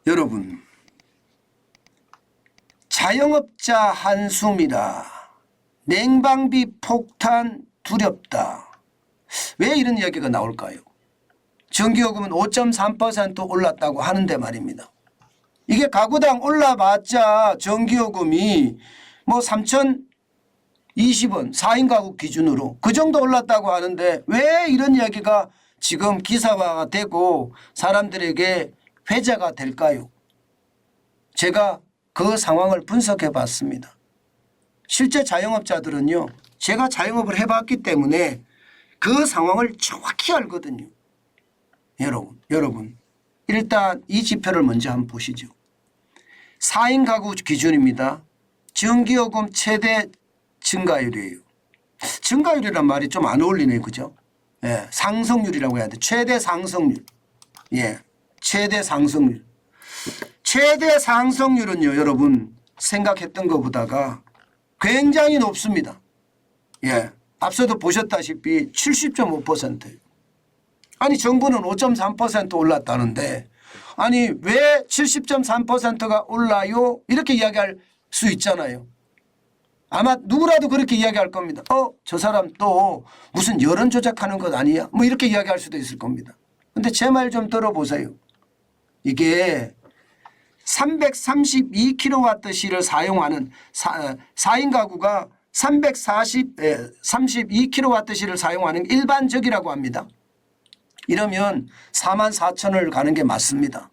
여러분, 자영업자 한숨이라 냉방비 폭탄 두렵다. 왜 이런 이야기가 나올까요? 전기요금은 5.3% 올랐다고 하는데 말입니다. 이게 가구당 올라봤자 전기요금이 뭐 3,020원 4인 가구 기준으로 그 정도 올랐다고 하는데 왜 이런 이야기가 지금 기사화가 되고 사람들에게 회자가 될까요? 제가 그 상황을 분석해 봤습니다. 실제 자영업자들은요, 제가 자영업을 해봤기 때문에 그 상황을 정확히 알거든요. 여러분 일단 이 지표를 먼저 한번 보시죠. 4인 가구 기준입니다. 전기요금 최대 증가율이에요. 증가율이란 말이 좀 안 어울리네요. 그죠? 예, 상승률이라고 해야 돼. 최대 상승률. 예, 최대 상승률. 최대 상승률은요, 여러분 생각했던 것보다가 굉장히 높습니다. 예, 앞서도 보셨다시피 70.5%예요. 아니 정부는 5.3% 올랐다는데 아니 왜 70.3%가 올라요? 이렇게 이야기할 수 있잖아요. 아마 누구라도 그렇게 이야기할 겁니다. 저 사람 또 무슨 여론 조작하는 것 아니야? 뭐 이렇게 이야기할 수도 있을 겁니다. 근데 제 말 좀 들어보세요. 이게 332kWh를 사용하는 4인 가구가 32kWh를 사용하는 일반적이라고 합니다. 이러면 44,000원을 가는 게 맞습니다.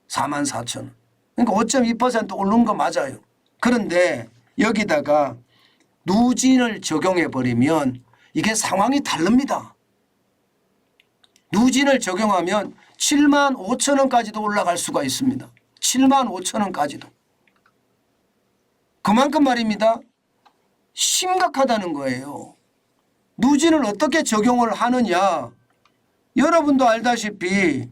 44,000원. 그러니까 5.2% 오른 거 맞아요. 그런데 여기다가 누진을 적용해 버리면 이게 상황이 다릅니다. 누진을 적용하면 75,000원까지도 올라갈 수가 있습니다. 75,000원까지도. 그만큼 말입니다. 심각하다는 거예요. 누진을 어떻게 적용을 하느냐. 여러분도 알다시피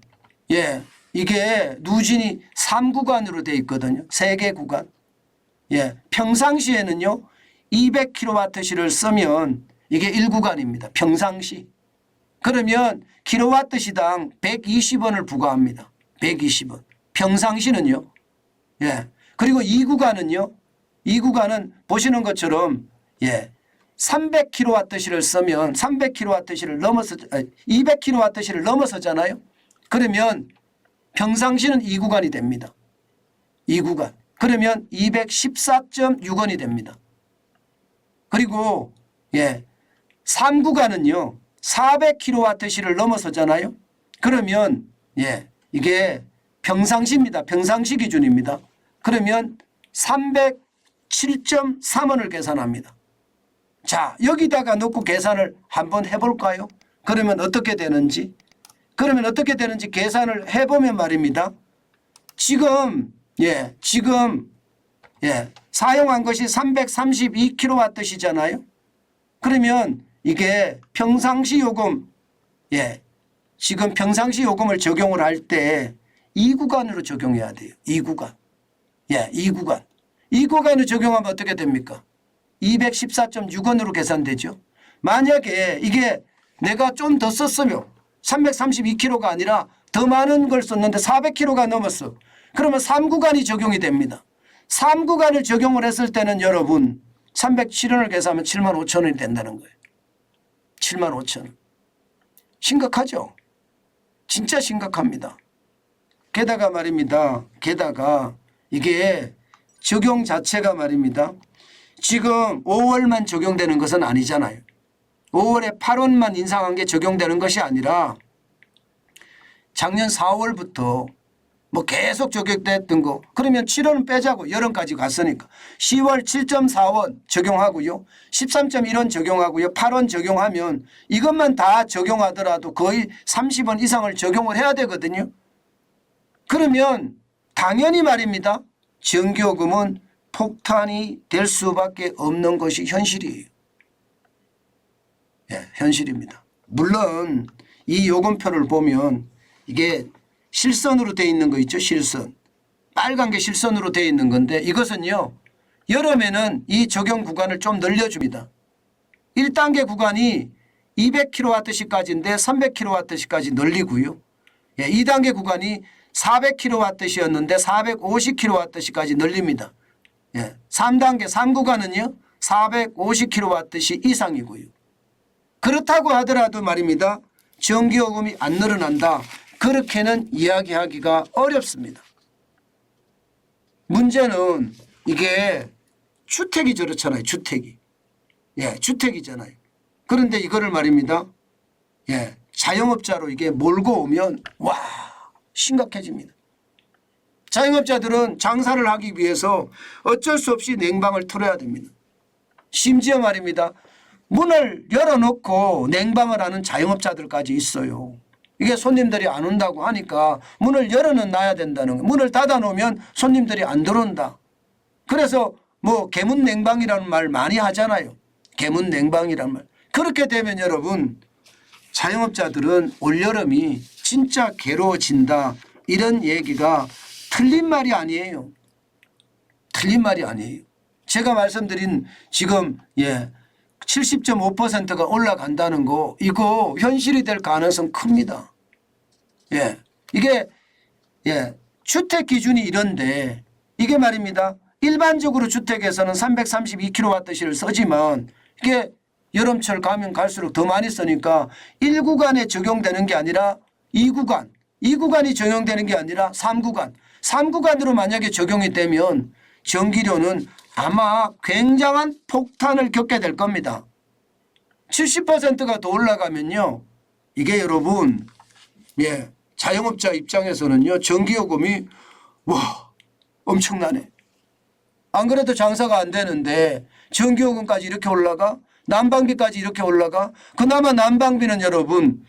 예, 이게 누진이 3구간으로 되어 있거든요. 3개 구간. 예, 평상시에는요 200kWh를 쓰면 이게 1구간입니다. 평상시. 그러면 킬로와트시당 120원을 부과합니다. 120원. 평상시는요. 예. 그리고 2구간은요. 2구간은 보시는 것처럼 예. 300kWh를 쓰면 300kWh를 넘어서 200kWh를 넘어서잖아요. 그러면 평상시는 2구간이 됩니다. 2구간. 그러면 214.6원이 됩니다. 그리고 예. 3구간은요. 400kWh를 넘어서잖아요. 그러면 예. 이게 평상시입니다. 평상시 기준입니다. 그러면 307.3원을 계산합니다. 자, 여기다가 놓고 계산을 한번 해볼까요? 그러면 어떻게 되는지 계산을 해보면 말입니다. 지금 사용한 것이 332kWh이잖아요. 그러면 이게 평상시 요금 지금 평상시 요금을 적용을 할 때 2구간으로 적용해야 돼요. 2구간. 2구간. 2구간을 적용하면 어떻게 됩니까? 214.6원으로 계산되죠. 만약에 이게 내가 좀 더 썼으면 332kg가 아니라 더 많은 걸 썼는데 400kg가 넘었어. 그러면 3구간이 적용이 됩니다. 3구간을 적용을 했을 때는 여러분 307원을 계산하면 75,000원이 된다는 거예요. 75,000원. 심각하죠? 진짜 심각합니다. 게다가 말입니다. 게다가 이게 적용 자체가 말입니다. 지금 5월만 적용되는 것은 아니잖아요. 5월에 8원만 인상한 게 적용되는 것이 아니라 작년 4월부터 뭐 계속 적용됐던 거 그러면 7원은 빼자고 여름까지 갔으니까 10월 7.4원 적용하고요. 13.1원 적용하고요. 8원 적용하면 이것만 다 적용하더라도 거의 30원 이상을 적용을 해야 되거든요. 그러면 당연히 말입니다. 전기요금은 폭탄이 될 수밖에 없는 것이 현실이에요. 예, 현실입니다. 물론 이 요금표를 보면 이게 실선으로 되어 있는 거 있죠. 실선. 빨간 게 실선으로 되어 있는 건데 이것은요. 여름에는 이 적용 구간을 좀 늘려줍니다. 1단계 구간이 200kWh까지인데 300kWh까지 늘리고요. 2단계 구간이 400kW였는데 450kW까지 늘립니다. 예. 3단계 3구간은요 450kW 이상이고요. 그렇다고 하더라도 말입니다. 전기요금이 안 늘어난다. 그렇게는 이야기하기가 어렵습니다. 문제는 이게 주택이 저렇잖아요. 주택이. 예, 주택이잖아요. 그런데 이거를 말입니다. 예, 자영업자로 이게 몰고 오면 와 심각해집니다. 자영업자들은 장사를 하기 위해서 어쩔 수 없이 냉방을 틀어야 됩니다. 심지어 말입니다. 문을 열어놓고 냉방을 하는 자영업자들까지 있어요. 이게 손님들이 안 온다고 하니까 문을 열어는 놔야 된다는 거예요. 문을 닫아놓으면 손님들이 안 들어온다. 그래서 뭐 개문 냉방이라는 말 많이 하잖아요. 개문 냉방이라는 말. 그렇게 되면 여러분 자영업자들은 올여름이 진짜 괴로워진다. 이런 얘기가 틀린 말이 아니에요. 틀린 말이 아니에요. 제가 말씀드린 지금 70.5%가 올라간다는 거 이거 현실이 될 가능성 큽니다. 예, 이게 주택 기준이 이런데 이게 말입니다. 일반적으로 주택에서는 332kWh를 쓰지만 이게 여름철 가면 갈수록 더 많이 쓰니까 1구간에 적용되는 게 아니라 2구간이 적용되는 게 아니라 3구간으로 만약에 적용이 되면 전기료는 아마 굉장한 폭탄을 겪게 될 겁니다. 70%가 더 올라가면요. 이게 여러분 자영업자 입장에서는요. 전기요금이 와 엄청나네. 안 그래도 장사가 안 되는데 전기요금까지 이렇게 올라가? 난방비까지 이렇게 올라가? 그나마 난방비는 여러분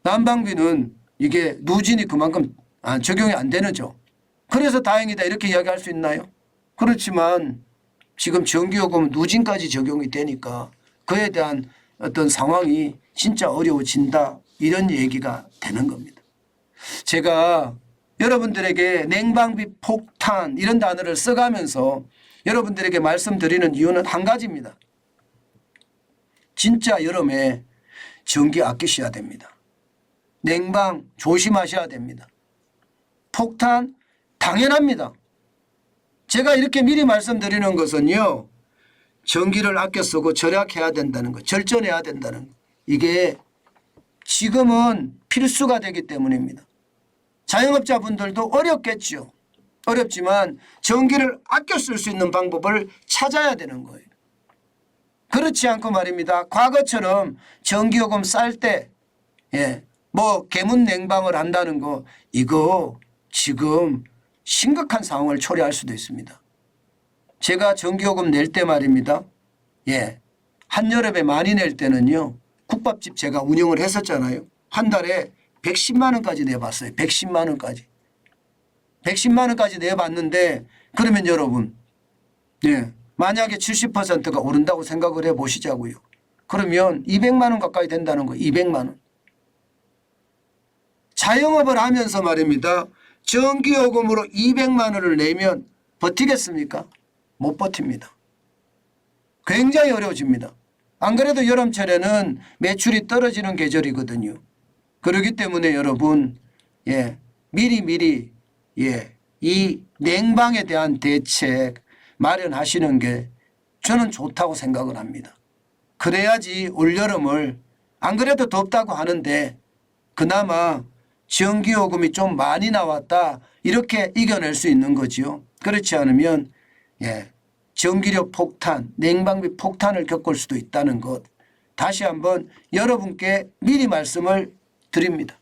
난방비는 이게 누진이 그만큼 적용이 안 되는죠. 그래서 다행이다 이렇게 이야기할 수 있나요? 그렇지만 지금 전기요금 누진까지 적용이 되니까 그에 대한 어떤 상황이 진짜 어려워진다 이런 얘기가 되는 겁니다. 제가 여러분들에게 냉방비 폭탄 이런 단어를 써가면서 여러분들에게 말씀드리는 이유는 한 가지입니다. 진짜 여름에 전기 아끼셔야 됩니다. 냉방 조심하셔야 됩니다. 폭탄 당연합니다. 제가 이렇게 미리 말씀드리는 것은요. 전기를 아껴 쓰고 절약해야 된다는 것, 절전해야 된다는 것. 이게 지금은 필수가 되기 때문입니다. 자영업자분들도 어렵겠죠. 어렵지만 전기를 아껴 쓸 수 있는 방법을 찾아야 되는 거예요. 그렇지 않고 말입니다. 과거처럼 전기요금 쌀 때 개문 냉방을 한다는 거 이거 지금 심각한 상황을 초래할 수도 있습니다. 제가 전기요금 낼 때 말입니다. 한여름에 많이 낼 때는요. 국밥집 제가 운영을 했었잖아요. 한 달에 110만 원까지 내봤어요. 110만 원까지. 110만 원까지 내봤는데 그러면 여러분 만약에 70%가 오른다고 생각을 해보시자고요. 그러면 200만 원 가까이 된다는 거예요. 200만 원. 자영업을 하면서 말입니다. 전기요금으로 200만 원을 내면 버티겠습니까? 못 버팁니다. 굉장히 어려워집니다. 안 그래도 여름철에는 매출이 떨어지는 계절이거든요. 그렇기 때문에 여러분 미리 이 냉방에 대한 대책 마련하시는 게 저는 좋다고 생각을 합니다. 그래야지 올여름을 안 그래도 덥다고 하는데 그나마 전기요금이 좀 많이 나왔다 이렇게 이겨낼 수 있는 거죠. 그렇지 않으면 전기료 폭탄, 냉방비 폭탄을 겪을 수도 있다는 것 다시 한번 여러분께 미리 말씀을 드립니다.